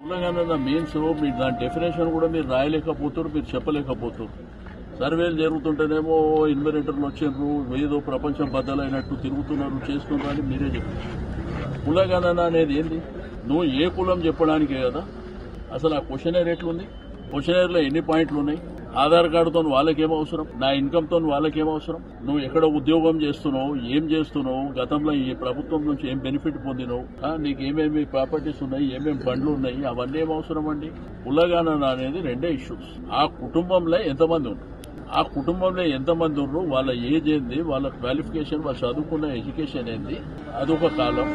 కులగణన మీన్స్ మీరు దాని డెఫినేషన్ కూడా మీరు రాయలేకపోతారు, మీరు చెప్పలేకపోతారు. సర్వేలు జరుగుతుంటేనేమో ఇన్వెరిటర్లు వచ్చిండ్రు, ఏదో ప్రపంచం బద్దలైనట్టు తిరుగుతున్నారు, చేస్తున్నారు అని మీరే చెప్పారు. కులగణన అనేది ఏంది? నువ్వు ఏ కులం చెప్పడానికే కదా. అసలు ఆ క్వశ్చనర్ ఎట్లుంది? క్వశ్చనర్లో ఎన్ని పాయింట్లు ఉన్నాయి? ఆధార్ కార్డుతో వాళ్ళకేం అవసరం? నా ఇన్కమ్ తో వాళ్ళకేం అవసరం? నువ్వు ఎక్కడ ఉద్యోగం చేస్తున్నావు, ఏం చేస్తున్నావు, గతంలో ఈ ప్రభుత్వం నుంచి ఏం బెనిఫిట్ పొందినావు, నీకు ఏమేమి ప్రాపర్టీస్ ఉన్నాయి, ఏమేమి బండ్లు ఉన్నాయి, అవన్నీ ఏం అవసరం అండి? కులగణన అనేది రెండే ఇష్యూస్. ఆ కుటుంబంలో ఎంతమంది ఉన్నారు, ఆ కుటుంబంలో ఎంతమంది ఉన్నారు, వాళ్ళ ఏజ్ ఏంది, వాళ్ళ క్వాలిఫికేషన్, వాళ్ళు చదువుకున్న ఎడ్యుకేషన్ ఏంది, అదొక కాలం.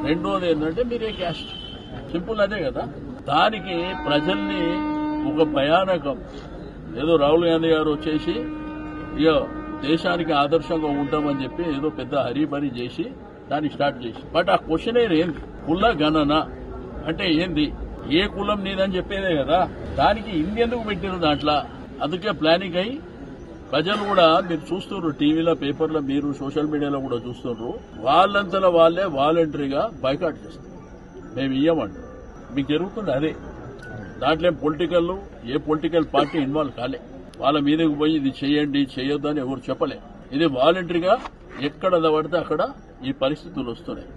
రెండోది ఏంటంటే మీరే క్యాస్ట్. సింపుల్ అదే కదా. దానికి ప్రజల్ని ఒక భయానకం, ఏదో రాహుల్ గాంధీ గారు వచ్చేసి ఇక దేశానికి ఆదర్శంగా ఉంటామని చెప్పి ఏదో పెద్ద హరీబరీ చేసి దాన్ని స్టార్ట్ చేసి, బట్ ఆ క్వశ్చన్ ఏంది? కుల గణన అంటే ఏంది? ఏ కులం నీదని చెప్పేదే కదా. దానికి ఇంకెందుకు పెట్టారు దాంట్లో? అందుకే ప్లానింగ్ అయ్యి ప్రజలు కూడా మీరు చూస్తున్నారు, టీవీలో, పేపర్లో, మీరు సోషల్ మీడియాలో కూడా చూస్తున్నారు, వాళ్ళంతలో వాళ్ళే వాలంటరీగా బైకాట్ చేస్తారు. మేము ఇయ్యమంటారు. మీకు జరుగుతుంది అదే. దాంట్లో ఏ పొలిటికల్ పార్టీ ఇన్వాల్వ్ కాలే. వాళ్ళ మీదకి పోయి ఇది చేయండి చేయొద్దు అని ఎవరు చెప్పలే. ఇది వాలంటరీగా ఎక్కడ పడితే అక్కడ ఈ పరిస్థితులు వస్తున్నాయి.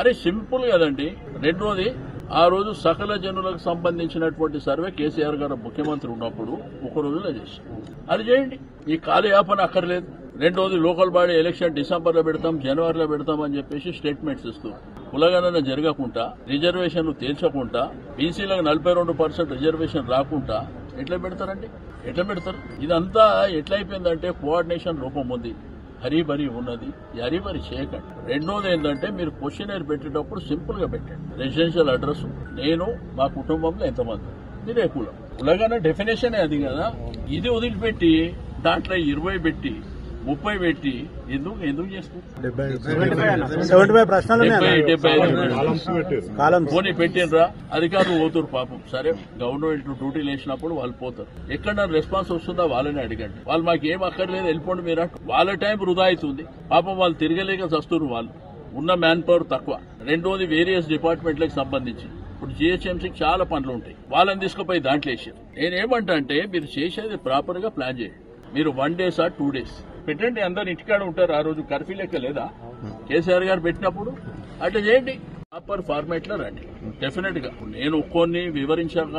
అరే సింపుల్ కదండి. రెండోది, ఆ రోజు సకల జనులకు సంబంధించినటువంటి సర్వే కేసీఆర్ గారు ముఖ్యమంత్రి ఉన్నప్పుడు ఒక రోజులో చేశారు. అది చేయండి. ఈ కాలయాపన అక్కర్లేదు. రెండోది, లోకల్ బాడీ ఎలక్షన్ డిసెంబర్లో పెడతాం, జనవరిలో పెడతాం అని చెప్పేసి స్టేట్మెంట్స్ ఇస్తూ కులగణన జరగకుండా, రిజర్వేషన్లు తేల్చకుండా, బీసీలకు 42% రిజర్వేషన్ రాకుండా ఎట్లా పెడతారండి? ఎట్లా పెడతారు? ఇదంతా ఎట్లయిపోయిందంటే కోఆర్డినేషన్ లోపం ఉంది, హరీబరీ ఉన్నది. ఈ హరీబరీ చేయకండి. రెండోది ఏంటంటే మీరు క్వశ్చనర్ పెట్టేటప్పుడు సింపుల్ గా పెట్టండి. రెసిడెన్షియల్ అడ్రస్, నేను, మా కుటుంబంలో ఎంతమంది, మీరే కులం. కులగణన డెఫినేషన్ అది కదా. ఇది వదిలిపెట్టి దాంట్లో 20 పెట్టి 30 పెట్టి ఎందుకు చేస్తారు? 75 ప్రశ్నలు పోనీ పెట్టినరా, అధికారులు పోతారు పాపం. సరే, గవర్నమెంట్ డ్యూటీలు వేసినప్పుడు వాళ్ళు పోతారు. ఎక్కడ రెస్పాన్స్ వస్తుందా వాళ్ళని అడగండి. వాళ్ళు మాకు ఏం అక్కర్లేదు, వెళ్ళిపోండి మీరు. వాళ్ళ టైం వృధా అవుతుంది. పాపం వాళ్ళు తిరగలేక చస్తున్నారు. వాళ్ళు ఉన్న మ్యాన్ పవర్ తక్కువ. రెండోది, వేరియస్ డిపార్ట్మెంట్లకు సంబంధించి ఇప్పుడు జీహెచ్ఎంసీకి చాలా పనులు ఉంటాయి. వాళ్ళని తీసుకుపోయి దాంట్లో వేసారు. నేనేమంటా అంటే మీరు చేసేది ప్రాపర్ గా ప్లాన్ చేయండి. మీరు 1 days or 2 days పెట్టండి. అందరు ఇంటికాడ ఉంటారు. ఆ రోజు కర్ఫ్యూ లెక్క లేదా కేసీఆర్ గారు పెట్టినప్పుడు? అట్లా చేయండి. ప్రాపర్ ఫార్మాట్ లో రండి. డెఫినెట్ గా నేను ఒక్కొని వివరించాక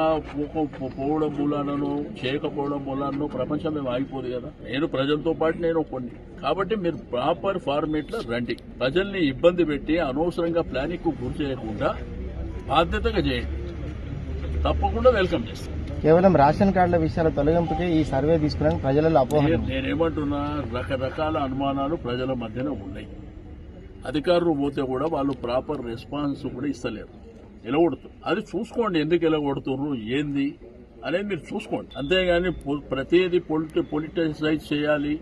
పోవడం మూలానో చేయకపోవడం మూలానో ప్రపంచం మేము ఆగిపోదు కదా. నేను ప్రజలతో పాటు నేను ఒక్కొని. కాబట్టి మీరు ప్రాపర్ ఫార్మాట్ లో రండి. ప్రజల్ని ఇబ్బంది పెట్టి అనవసరంగా ప్లానింగ్ కు గురి చేయకుండా బాధ్యతగా చేయండి. తప్పకుండా వెల్కమ్ చేస్తాం. కేవలం రేషన్ కార్డుల విషయాల తొలగింపుకే ఈ సర్వే తీసుకున్నాక ప్రజలలో అపోహ. నేనేమంటున్నా, రకరకాల అనుమానాలు ప్రజల మధ్యన ఉన్నాయి. అధికారులు పోతే కూడా వాళ్ళు ప్రాపర్ రెస్పాన్స్ కూడా ఇస్తలేరు. ఎలగొడుతారు. అది చూసుకోండి, ఎందుకు ఎలగొడుతున్నారు ఏంది అనేది మీరు చూసుకోండి. అంతేగాని ప్రతిదీ పొలిటిసైజ్ చేయాలి,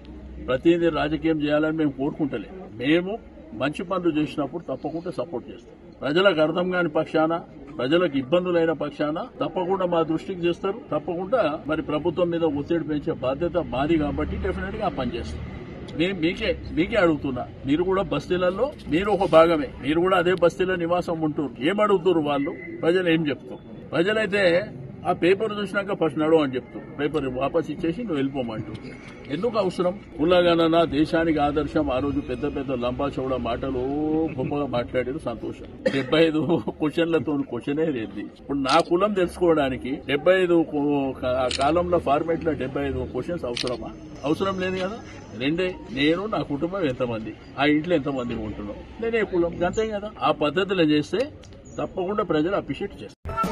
ప్రతిదీ రాజకీయం చేయాలని మేము కోరుకుంటలేము. మేము మంచి పనులు చేసినప్పుడు తప్పకుండా సపోర్ట్ చేస్తాం. ప్రజలకు అర్థం కాని పక్షాన, ప్రజలకు ఇబ్బందులైన పక్షాన తప్పకుండా మా దృష్టికి చేస్తారు. తప్పకుండా మరి ప్రభుత్వం మీద ఒత్తిడి పెంచే బాధ్యత మాది కాబట్టి డెఫినెట్ గా పనిచేస్తాం. మీకే అడుగుతున్నా, మీరు కూడా బస్తీలలో మీరు ఒక భాగమే. మీరు కూడా అదే బస్తీలో నివాసం ఉంటున్నారు. ఏం అడుగుతారు వాళ్ళు? ప్రజలు ఏం చెప్తారు? ప్రజలైతే ఆ పేపర్ చూసినాక ఫస్ట్ నడవ అని చెప్తారు. పేపర్ వాపస్ ఇచ్చేసి నువ్వు వెళ్ళిపోమంటూ. ఎందుకు అవసరం? కులగణన దేశానికి ఆదర్శం. ఆ రోజు పెద్ద పెద్ద లంబా చౌడ మాటలు గొప్పగా మాట్లాడారు, సంతోషం. 75 క్వశ్చన్లతో క్వశ్చనే లేదు. ఇప్పుడు నా కులం తెలుసుకోవడానికి 75 కాలంలో ఫార్మేట్ లో 75 క్వశ్చన్స్ అవసరమా? అవసరం లేదు కదా. రెండే, నేను, నా కుటుంబం ఎంతమంది, ఆ ఇంట్లో ఎంతమంది ఉంటున్నాం, నేనే కులం, అంతే కదా. ఆ పద్ధతిలో చేస్తే తప్పకుండా ప్రజలు అప్రిషియేట్ చేస్తారు.